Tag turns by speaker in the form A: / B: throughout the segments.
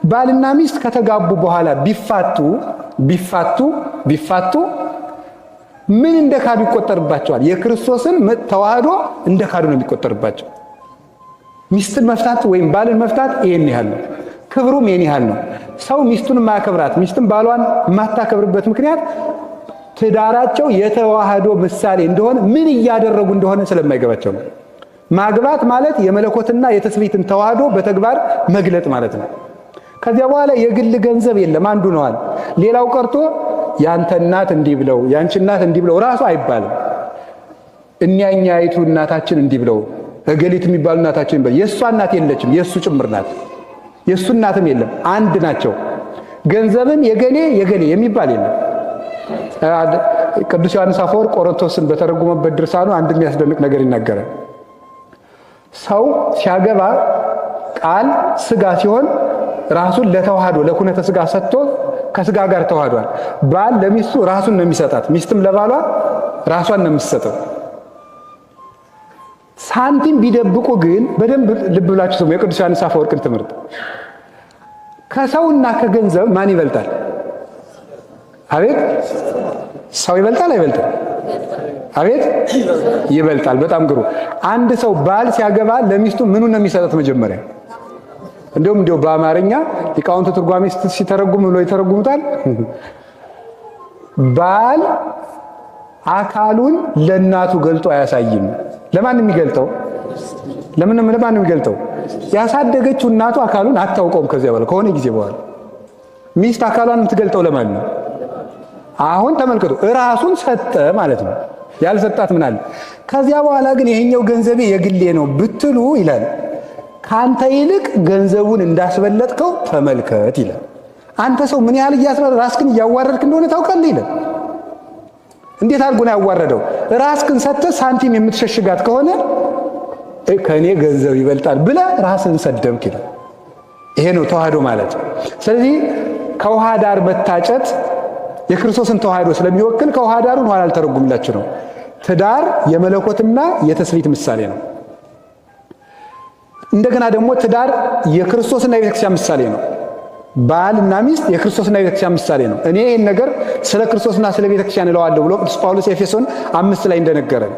A: ባልና ሚስት ከተጋቡ በኋላ ቢፋቱ ምን እንደካዱ ይቆጠርባቸዋል? የክርስቶስን ተዋህዶ እንደካዱ ነው የሚቆጠርባቸው። ሚስትን መፍታት ወይም ባልን መፍታት ይሄን ያህል ነው። ክብሩም ይሄን ያህል ነው። ሰው ሚስቱን ማያከብራት፣ ሚስትን ባሏን ማታከብርበት ምክንያት ትዳራቸው የተዋህዶ ምሳሌ እንደሆነ ምን እያደረጉ እንደሆነ ስለማይገባቸው ነው። ማግባት ማለት የመለኮትና የተስቢትን ተዋህዶ በተግባር መግለጥ ማለት ነው። ከዚያ በኋላ የግል ገንዘብ የለም፣ አንዱ ነዋል። ሌላው ቀርቶ ያንተ እናት እንዲህ ብለው ያንቺ እናት እንዲህ ብለው ራሱ አይባልም። እኛኛይቱ እናታችን እንዲህ ብለው እገሊት የሚባሉ እናታችን ይባል። የእሷ እናት የለችም፣ የእሱ ጭምር ናት። የእሱ እናትም የለም፣ አንድ ናቸው። ገንዘብም የገሌ የሚባል የለም። ቅዱስ ዮሐንስ አፈወርቅ ቆሮንቶስን በተረጎመበት ድርሳኑ አንድ የሚያስደንቅ ነገር ይናገራል። ሰው ሲያገባ ቃል ስጋ ሲሆን ራሱን ለተዋህዶ ለኩነተ ስጋ ሰጥቶ ከስጋ ጋር ተዋህዷል። ባል ለሚስቱ ራሱን ነው የሚሰጣት፣ ሚስትም ለባሏ ራሷን ነው የምትሰጠው። ሳንቲም ቢደብቁ ግን በደንብ ልብ ብላችሁ ስሙ የቅዱስ ዮሐንስ አፈወርቅን ትምህርት። ከሰውና ከገንዘብ ማን ይበልጣል? አቤት! ሰው ይበልጣል አይበልጥም? አቤት! ይበልጣል። በጣም ግሩ። አንድ ሰው ባል ሲያገባ ለሚስቱ ምኑን ነው የሚሰጣት? መጀመሪያ እንደውም በአማርኛ ሊቃውንቱ ትርጓሜ ሲተረጉም ብሎ ይተረጉሙታል። ባል አካሉን ለእናቱ ገልጦ አያሳይም። ለማን የሚገልጠው? ለማን የሚገልጠው? ያሳደገችው እናቱ አካሉን አታውቀውም። ከዚያ በኋላ ከሆነ ጊዜ በኋላ ሚስት አካሏን የምትገልጠው ለማን ነው? አሁን ተመልከቱ፣ ራሱን ሰጠ ማለት ነው። ያልሰጣት ምን አለ? ከዚያ በኋላ ግን ይሄኛው ገንዘቤ የግሌ ነው ብትሉ ይላል ካንተ ይልቅ ገንዘቡን እንዳስበለጥከው ተመልከት ይላል። አንተ ሰው ምን ያህል ራስክን እያዋረድክ እንደሆነ ታውቃለህ ይላል። እንዴት አድርጎ ነው ያዋረደው? ራስክን ሰጥተህ ሳንቲም የምትሸሽጋት ከሆነ ከኔ ገንዘብ ይበልጣል ብለህ ራስን ሰደብክ ይላል። ይሄ ነው ተዋህዶ ማለት። ስለዚህ ከውሃ ዳር መታጨት የክርስቶስን ተዋህዶ ስለሚወክል ከውሃ ዳሩን ኋላ አልተረጉምላችሁ ነው። ትዳር የመለኮትና የተስቢት ምሳሌ ነው። እንደገና ደግሞ ትዳር የክርስቶስና የቤተክርስቲያን ምሳሌ ነው። ባልና ሚስት የክርስቶስና የቤተክርስቲያን ምሳሌ ነው። እኔ ይህን ነገር ስለ ክርስቶስና ስለ ቤተክርስቲያን እለዋለሁ ብሎ ቅዱስ ጳውሎስ ኤፌሶን 5 ላይ እንደነገረን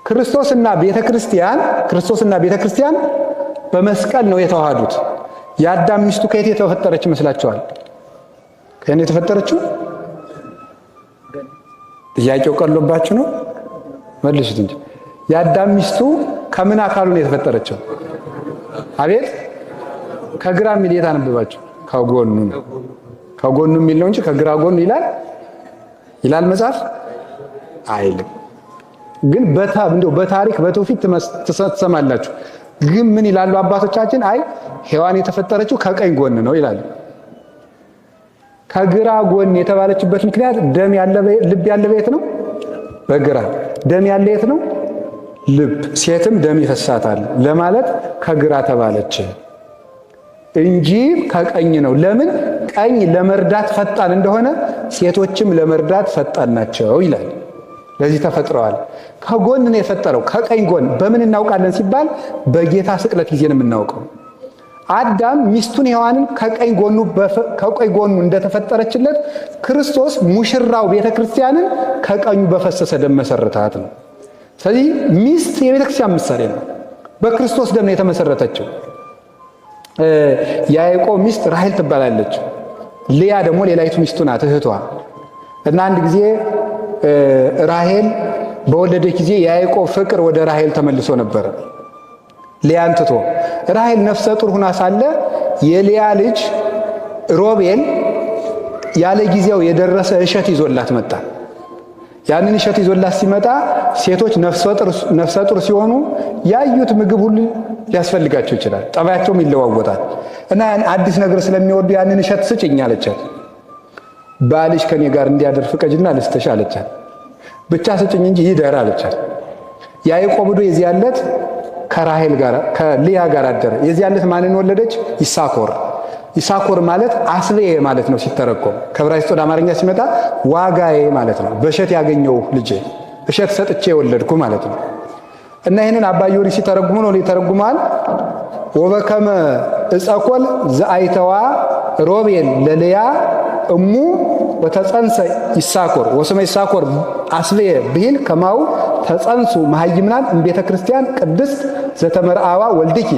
A: ክርስቶስና ቤተክርስቲያን በመስቀል ነው የተዋሃዱት። የአዳም ሚስቱ ከየት የተፈጠረች ይመስላችኋል? ከእኔ የተፈጠረችው? ጥያቄው ቀሎባችሁ ነው? መልሱት እንጂ። የአዳም ሚስቱ ከምን አካሉ ነው የተፈጠረችው? አቤት! ከግራ የሚል የት አነበባችሁ? ከጎኑ ነው። ከጎኑ የሚል ነው እንጂ ከግራ ጎኑ ይላል መጽሐፍ አይልም። ግን በታሪክ በትውፊት ትሰማላችሁ። ግን ምን ይላሉ አባቶቻችን? አይ ሔዋን የተፈጠረችው ከቀኝ ጎን ነው ይላሉ። ከግራ ጎን የተባለችበት ምክንያት ልብ ያለ ቤት ነው። በግራ ደም ያለ የት ነው? ልብ። ሴትም ደም ይፈሳታል ለማለት ከግራ ተባለች እንጂ ከቀኝ ነው። ለምን? ቀኝ ለመርዳት ፈጣን እንደሆነ ሴቶችም ለመርዳት ፈጣን ናቸው ይላል። ለዚህ ተፈጥረዋል። ከጎን ነው የፈጠረው፣ ከቀኝ ጎን። በምን እናውቃለን ሲባል በጌታ ስቅለት ጊዜ ነው የምናውቀው። አዳም ሚስቱን ሔዋንን ከቀኝ ጎኑ እንደተፈጠረችለት ክርስቶስ ሙሽራው ቤተክርስቲያንን ከቀኙ በፈሰሰ ደም መሰረታት ነው። ስለዚህ ሚስት የቤተክርስቲያን ምሳሌ ነው። በክርስቶስ ደም ነው የተመሰረተችው። የያዕቆብ ሚስት ራሔል ትባላለች። ልያ ደግሞ ሌላይቱ ሚስቱ ናት፣ እህቷ። እና አንድ ጊዜ ራሔል በወለደች ጊዜ የያዕቆብ ፍቅር ወደ ራሔል ተመልሶ ነበር፣ ልያን ትቶ። ራሔል ነፍሰ ጡር ሁና ሳለ የልያ ልጅ ሮቤል ያለ ጊዜው የደረሰ እሸት ይዞላት መጣ። ያንን እሸት ይዞላት ሲመጣ ሴቶች ነፍሰ ጡር ሲሆኑ ያዩት ምግብ ሁሉ ሊያስፈልጋቸው ይችላል፣ ጠባያቸውም ይለዋወጣል። እና አዲስ ነገር ስለሚወዱ ያንን እሸት ስጭኝ አለቻት። ባልሽ ከኔ ጋር እንዲያደር ፍቀጅና ልስጥሽ አለቻት። ብቻ ስጭኝ እንጂ ይደር አለቻት። ያዕቆብ ሄዶ የዚያን ዕለት ከራሔል ጋር ከልያ ጋር አደረ። የዚያን ዕለት ማንን ወለደች? ይሳኮር ማለት አስቤ ማለት ነው ሲተረጎም። ከዕብራይስጥ ወደ አማርኛ ሲመጣ ዋጋዬ ማለት ነው። በእሸት ያገኘው ልጄ፣ እሸት ሰጥቼ የወለድኩ ማለት ነው። እና ይህንን አባ ጊዮርጊስ ሲተረጉሙ ነው ይተረጉማል። ወበከመ እጸኮል ዘአይተዋ ሮቤል ለልያ እሙ ወተጸንሰ ይሳኮር ወስመ ይሳኮር አስብየ ብሂል ከማው ተጸንሱ መሃይምናን እምቤተ ክርስቲያን ቅድስት ዘተመርአዋ ወልድኪ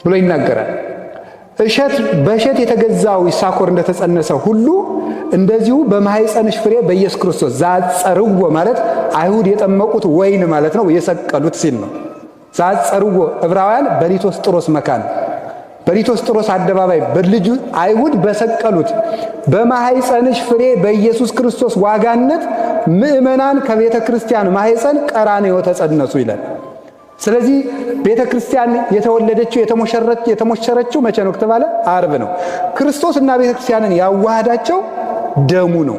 A: ብሎ ይናገራል። በእሸት የተገዛው ይሳኮር እንደተጸነሰ ሁሉ እንደዚሁ በማኅፀንሽ ፍሬ በኢየሱስ ክርስቶስ ዛጸርዎ ማለት አይሁድ የጠመቁት ወይን ማለት ነው፣ የሰቀሉት ሲል ነው። ዛጸርዎ ዕብራውያን በሊቶስጥሮስ መካን በሊቶስጥሮስ አደባባይ በልጁ አይሁድ በሰቀሉት በማኅፀንሽ ፍሬ በኢየሱስ ክርስቶስ ዋጋነት ምእመናን ከቤተ ክርስቲያን ማኅፀን ቀራንዮ ተጸነሱ ይላል። ስለዚህ ቤተ ክርስቲያን የተወለደችው የተሞሸረችው መቼ ነው ከተባለ ዓርብ ነው። ክርስቶስና ቤተ ክርስቲያንን ያዋሃዳቸው ደሙ ነው፣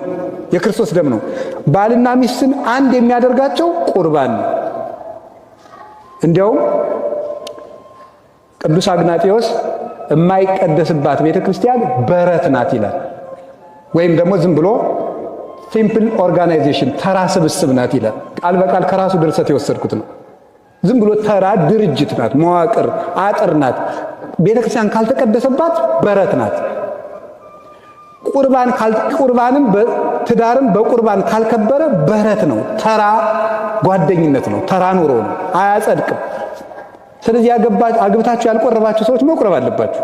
A: የክርስቶስ ደም ነው። ባልና ሚስትን አንድ የሚያደርጋቸው ቁርባን ነው። እንዲያውም ቅዱስ አግናጢዮስ የማይቀደስባት ቤተ ክርስቲያን በረት ናት ይላል። ወይም ደግሞ ዝም ብሎ ሲምፕል ኦርጋናይዜሽን ተራ ስብስብ ናት ይላል። ቃል በቃል ከራሱ ድርሰት የወሰድኩት ነው። ዝም ብሎ ተራ ድርጅት ናት፣ መዋቅር አጥር ናት። ቤተ ክርስቲያን ካልተቀደሰባት በረት ናት። ቁርባንም ትዳርም በቁርባን ካልከበረ በረት ነው፣ ተራ ጓደኝነት ነው፣ ተራ ኑሮ ነው፣ አያጸድቅም። ስለዚህ አግብታችሁ ያልቆረባችሁ ሰዎች መቁረብ አለባችሁ።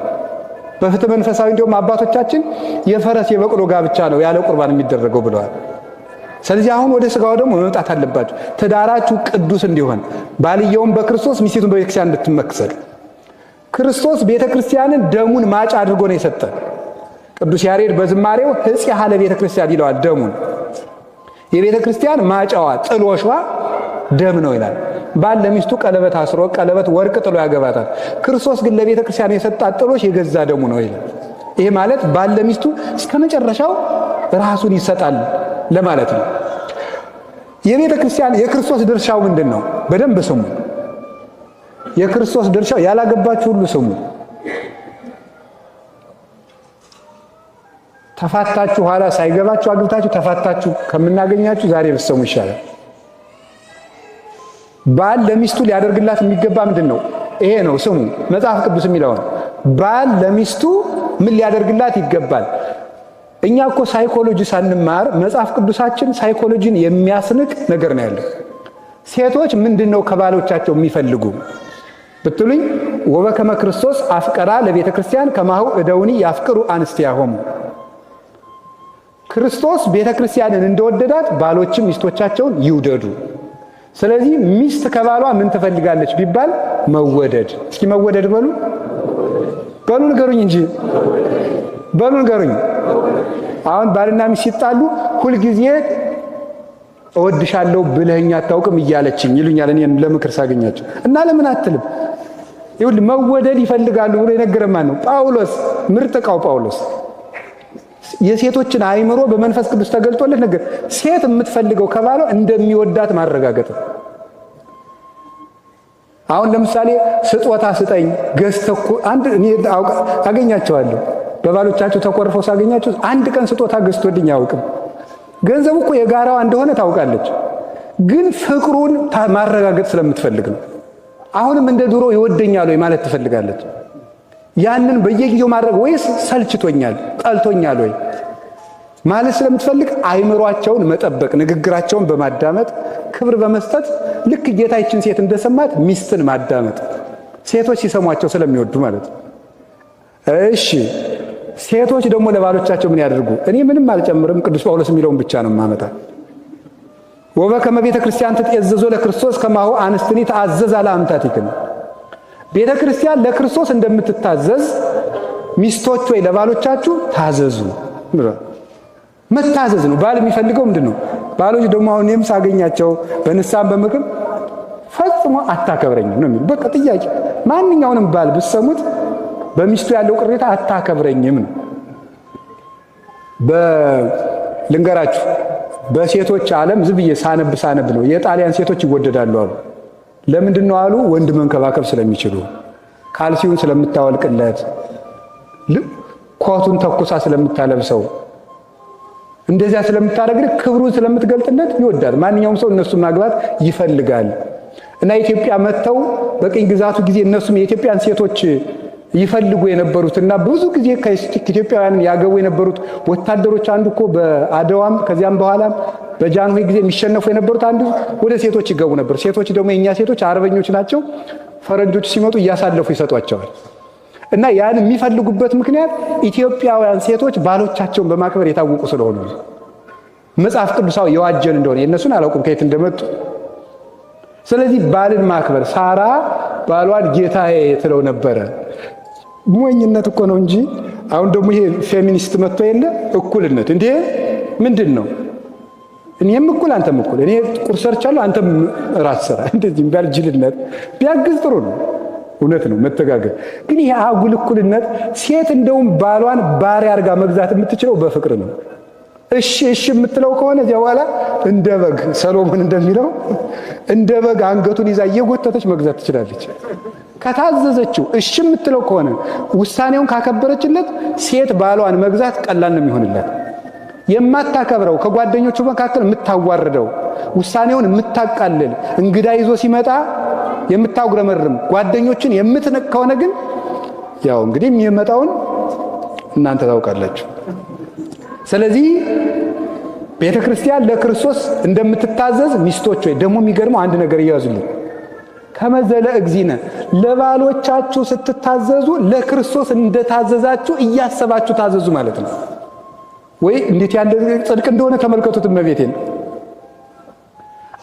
A: በፍትሕ መንፈሳዊ እንዲሁም አባቶቻችን የፈረስ የበቅሎ ጋብቻ ነው ያለ ቁርባን የሚደረገው ብለዋል። ስለዚህ አሁን ወደ ሥጋው ደግሞ መምጣት አለባችሁ። ትዳራችሁ ቅዱስ እንዲሆን ባልየውም በክርስቶስ ሚስቱን በቤተክርስቲያን እንድትመክሰል ክርስቶስ ቤተክርስቲያንን ደሙን ማጫ አድርጎ ነው የሰጠ። ቅዱስ ያሬድ በዝማሬው ሕጽያ ለቤተ ክርስቲያን ይለዋል። ደሙን የቤተ ክርስቲያን ማጫዋ ጥሎሿ ደም ነው ይላል። ባል ለሚስቱ ቀለበት አስሮ ቀለበት ወርቅ ጥሎ ያገባታል። ክርስቶስ ግን ለቤተ ክርስቲያን የሰጣት ጥሎሽ የገዛ ደሙ ነው ይላል። ይሄ ማለት ባል ለሚስቱ እስከ መጨረሻው ራሱን ይሰጣል ለማለት ነው። የቤተ ክርስቲያን የክርስቶስ ድርሻው ምንድን ነው? በደንብ ስሙ። የክርስቶስ ድርሻው ያላገባችሁ ሁሉ ስሙ። ተፋታችሁ ኋላ ሳይገባችሁ አግብታችሁ ተፋታችሁ ከምናገኛችሁ ዛሬ ብትሰሙ ይሻላል። ባል ለሚስቱ ሊያደርግላት የሚገባ ምንድን ነው? ይሄ ነው ስሙ። መጽሐፍ ቅዱስ የሚለውን ባል ለሚስቱ ምን ሊያደርግላት ይገባል? እኛ እኮ ሳይኮሎጂ ሳንማር መጽሐፍ ቅዱሳችን ሳይኮሎጂን የሚያስንቅ ነገር ነው ያለው። ሴቶች ምንድን ነው ከባሎቻቸው የሚፈልጉ ብትሉኝ፣ ወበከመ ክርስቶስ አፍቀራ ለቤተ ክርስቲያን ከማሁ እደውኒ ያፍቅሩ አንስቲያሆሙ። ክርስቶስ ቤተ ክርስቲያንን እንደወደዳት ባሎችም ሚስቶቻቸውን ይውደዱ። ስለዚህ ሚስት ከባሏ ምን ትፈልጋለች ቢባል መወደድ። እስኪ መወደድ በሉ ንገሩኝ እንጂ በሉ ንገሩኝ። አሁን ባልና ሚስት ሲጣሉ ሁልጊዜ እወድሻለሁ ብለኸኝ አታውቅም እያለችኝ ይሉኛል እኔን ለምክር ሳገኛቸው። እና ለምን አትልም? ይሁን መወደድ ይፈልጋሉ ብሎ የነገረን ማን ነው? ጳውሎስ። ምርጥ ዕቃው ጳውሎስ የሴቶችን አእምሮ በመንፈስ ቅዱስ ተገልጦለት ነገር ሴት የምትፈልገው ከባሏ እንደሚወዳት ማረጋገጥ። አሁን ለምሳሌ ስጦታ ስጠኝ ገዝተኩ አንድ እኔ አገኛቸዋለሁ። በባሎቻቸው ተቆርፈው ሳገኛቸው አንድ ቀን ስጦታ ገዝቶልኝ አያውቅም። ገንዘቡ እኮ የጋራዋ እንደሆነ ታውቃለች፣ ግን ፍቅሩን ማረጋገጥ ስለምትፈልግ ነው። አሁንም እንደ ድሮ ይወደኛል ወይ ማለት ትፈልጋለች። ያንን በየጊዜው ማድረግ ወይስ ሰልችቶኛል ጠልቶኛል ወይ ማለት ስለምትፈልግ አእምሯቸውን መጠበቅ፣ ንግግራቸውን በማዳመጥ ክብር በመስጠት ልክ ጌታችን ሴት እንደሰማት ሚስትን ማዳመጥ፣ ሴቶች ሲሰሟቸው ስለሚወዱ ማለት ነው። እሺ ሴቶች ደግሞ ለባሎቻቸው ምን ያደርጉ? እኔ ምንም አልጨምርም፣ ቅዱስ ጳውሎስ የሚለውን ብቻ ነው ማመጣ። ወበከመ ቤተ ክርስቲያን ትትዔዘዞ ለክርስቶስ ከማሁ አንስትኒ ተአዘዛ ለአምታቲክን። ቤተ ክርስቲያን ለክርስቶስ እንደምትታዘዝ ሚስቶች ወይ ለባሎቻችሁ ታዘዙ። መታዘዝ ነው። ባል የሚፈልገው ምንድን ነው? ባሎች ደግሞ አሁን እኔም ሳገኛቸው በንስሐም በምክር ፈጽሞ አታከብረኝም ነው የሚሉ። በቃ ጥያቄ ማንኛውንም ባል ብትሰሙት በሚስቱ ያለው ቅሬታ አታከብረኝም ነው። ልንገራችሁ፣ በሴቶች ዓለም ዝም ብዬ ሳነብ ነው የጣሊያን ሴቶች ይወደዳሉ አሉ። ለምንድን ነው አሉ? ወንድ መንከባከብ ስለሚችሉ፣ ካልሲውን ስለምታወልቅለት፣ ኮቱን ተኩሳ ስለምታለብሰው፣ እንደዚያ ስለምታደርግ ክብሩን ስለምትገልጥለት ይወዳል። ማንኛውም ሰው እነሱ ማግባት ይፈልጋል። እና ኢትዮጵያ መተው በቅኝ ግዛቱ ጊዜ እነሱም የኢትዮጵያን ሴቶች ይፈልጉ የነበሩትና ብዙ ጊዜ ከኢትዮጵያውያን ያገቡ የነበሩት ወታደሮች አንዱ እኮ በአድዋም ከዚያም በኋላ በጃንሆይ ጊዜ የሚሸነፉ የነበሩት አንዱ ወደ ሴቶች ይገቡ ነበር። ሴቶች ደግሞ የኛ ሴቶች አርበኞች ናቸው። ፈረንጆች ሲመጡ እያሳለፉ ይሰጧቸዋል። እና ያን የሚፈልጉበት ምክንያት ኢትዮጵያውያን ሴቶች ባሎቻቸውን በማክበር የታወቁ ስለሆኑ ነው። መጽሐፍ ቅዱሳዊ የዋጀን እንደሆነ የእነሱን አላውቅም ከየት እንደመጡ። ስለዚህ ባልን ማክበር ሳራ ባሏን ጌታዬ ትለው ነበረ። ሞኝነት እኮ ነው እንጂ አሁን ደግሞ ይሄ ፌሚኒስት መጥቶ የለ እኩልነት እንዴ ምንድን ነው? እኔም እኩል አንተም እኩል፣ እኔ ቁርስ ሰርቻለሁ አንተም ራስ ሰራ። እንደዚህ ቢያልጅልነት ቢያግዝ ጥሩ ነው። እውነት ነው መተጋገር። ግን ይሄ አጉል እኩልነት ሴት እንደውም ባሏን ባሪያ አድርጋ መግዛት የምትችለው በፍቅር ነው። እሺ እሺ የምትለው ከሆነ እዚያ በኋላ እንደ በግ ሰሎሞን እንደሚለው እንደ በግ አንገቱን ይዛ እየጎተተች መግዛት ትችላለች። ከታዘዘችው እሺ የምትለው ከሆነ ውሳኔውን ካከበረችለት ሴት ባሏን መግዛት ቀላል ነው የሚሆንላት። የማታከብረው ከጓደኞቹ መካከል የምታዋርደው ውሳኔውን የምታቃልል እንግዳ ይዞ ሲመጣ የምታጉረመርም ጓደኞችን የምትነቅ ከሆነ ግን ያው እንግዲህ የሚመጣውን እናንተ ታውቃላችሁ። ስለዚህ ቤተክርስቲያን ለክርስቶስ እንደምትታዘዝ ሚስቶች ወይ ደግሞ የሚገርመው አንድ ነገር እያዙልን ከመዘለ እግዚእነ ለባሎቻችሁ ስትታዘዙ ለክርስቶስ እንደታዘዛችሁ እያሰባችሁ ታዘዙ ማለት ነው። ወይ እንዴት ያለ ጽድቅ እንደሆነ ተመልከቱት። እመቤቴን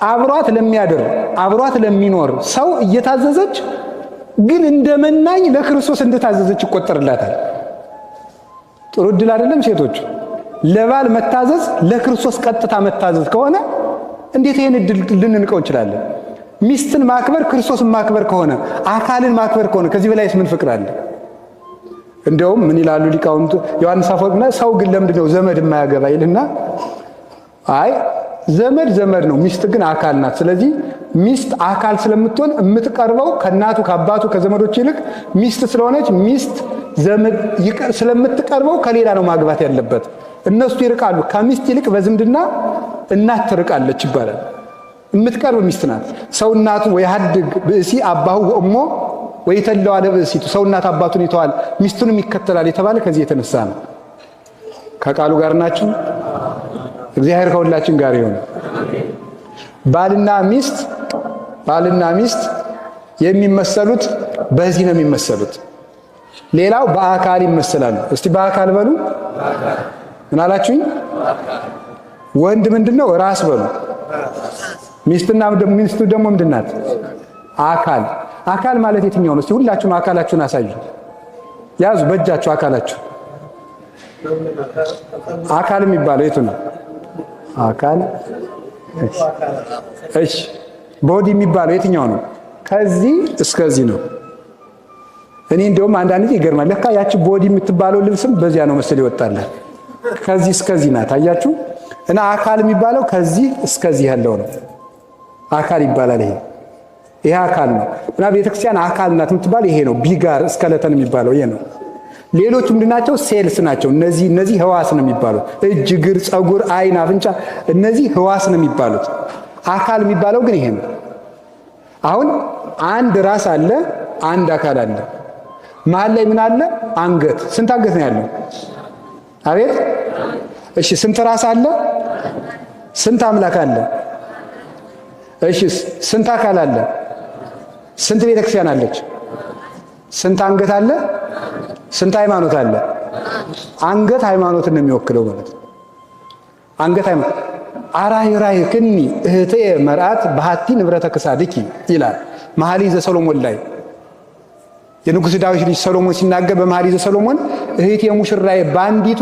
A: አብሯት ለሚያድር አብሯት ለሚኖር ሰው እየታዘዘች ግን እንደመናኝ ለክርስቶስ እንደታዘዘች ይቆጠርላታል። ጥሩ ዕድል አይደለም? ሴቶች ለባል መታዘዝ ለክርስቶስ ቀጥታ መታዘዝ ከሆነ እንዴት ይሄን ዕድል ልንንቀው እንችላለን? ሚስትን ማክበር ክርስቶስን ማክበር ከሆነ አካልን ማክበር ከሆነ ከዚህ በላይስ ምን ፍቅር አለ? እንደውም ምን ይላሉ ሊቃውንቱ ዮሐንስ አፈወርቅና ሰው ግን ለምንድነው ዘመድ የማያገባ ይልና አይ ዘመድ ዘመድ ነው፣ ሚስት ግን አካል ናት። ስለዚህ ሚስት አካል ስለምትሆን የምትቀርበው ከእናቱ ከአባቱ ከዘመዶች ይልቅ ሚስት ስለሆነች ሚስት ዘመድ ስለምትቀርበው ከሌላ ነው ማግባት ያለበት። እነሱ ይርቃሉ። ከሚስት ይልቅ በዝምድና እናት ትርቃለች ይባላል። የምትቀርብ ሚስት ናት። ሰው እናቱ ወይ ሀድግ ብእሲ አባሁ ወእሞ ወይ ተለዋ ለብእሲቱ፣ ሰው እናት አባቱን ይተዋል ሚስቱንም ይከተላል የተባለ ከዚህ የተነሳ ነው። ከቃሉ ጋር ናችሁ። እግዚአብሔር ከሁላችን ጋር ይሁን። ባልና ሚስት የሚመሰሉት በዚህ ነው የሚመሰሉት። ሌላው በአካል ይመሰላሉ። እስቲ በአካል በሉ። ምን አላችሁኝ? ወንድ ምንድነው? ራስ በሉ። ሚስቱ ደግሞ ምንድናት? አካል። አካል ማለት የትኛው ነው? እስቲ ሁላችሁም አካላችሁን አሳዩ። ያዙ በእጃችሁ አካላችሁ። አካል የሚባለው የቱ ነው? አካል። እሺ ቦዲ የሚባለው የትኛው ነው? ከዚህ እስከዚህ ነው። እኔ እንደውም አንዳንድ ጊዜ ይገርማል። ለካ ያቺ ቦዲ የምትባለው ልብስም በዚያ ነው መሰል ይወጣላል። ከዚህ እስከዚህ ናት። አያችሁ? እና አካል የሚባለው ከዚህ እስከዚህ ያለው ነው። አካል ይባላል። ይሄ አካል ነው። እና ቤተክርስቲያን አካል ናት የምትባል ይሄ ነው። ቢጋር እስከለተን የሚባለው ይሄ ነው። ሌሎች ምንድናቸው? ሴልስ ናቸው። እነዚህ ህዋስ ነው የሚባሉት። እጅ፣ እግር፣ ፀጉር፣ አይን፣ አፍንጫ እነዚህ ህዋስ ነው የሚባሉት። አካል የሚባለው ግን ይሄ ነው። አሁን አንድ ራስ አለ፣ አንድ አካል አለ። መሀል ላይ ምን አለ? አንገት። ስንት አንገት ነው ያለው? አቤት። እሺ ስንት ራስ አለ? ስንት አምላክ አለ? እሺ ስንት አካል አለ? ስንት ቤተክርስቲያን አለች? ስንት አንገት አለ? ስንት ሃይማኖት አለ? አንገት ሃይማኖትን ነው የሚወክለው ማለት ነው። አንገት ሃይማኖት አራይ ክኒ እህቴ መርአት በሃቲ ንብረተ ክሳድኪ ይላል መኃልየ ዘሰሎሞን ላይ። የንጉሥ ዳዊት ልጅ ሰሎሞን ሲናገር በመኃልየ ዘሰሎሞን እህቴ ሙሽራዬ በአንዲቱ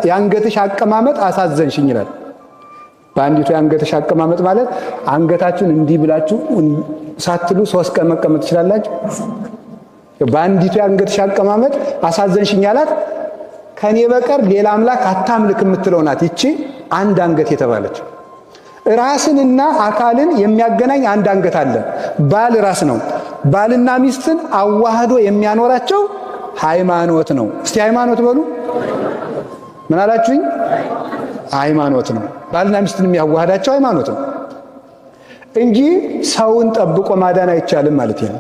A: የአንገትሽ አቀማመጥ አሳዘንሽኝ ይላል። በአንዲቱ የአንገትሽ አቀማመጥ ማለት አንገታችሁን እንዲህ ብላችሁ ሳትሉ 3 ቀን መቀመጥ ትችላላችሁ። በአንዲቱ የአንገትሽ አቀማመጥ አሳዘንሽኝ አላት። ከኔ በቀር ሌላ አምላክ አታምልክ የምትለው ናት ይቺ አንድ አንገት የተባለች። ራስንና አካልን የሚያገናኝ አንድ አንገት አለ። ባል ራስ ነው። ባልና ሚስትን አዋህዶ የሚያኖራቸው ሃይማኖት ነው። እስቲ ሃይማኖት በሉ። ምን አላችሁኝ? ሃይማኖት ነው። ባልና ሚስትን የሚያዋህዳቸው ሃይማኖት ነው። እንጂ ሰውን ጠብቆ ማዳን አይቻልም ማለት ነው።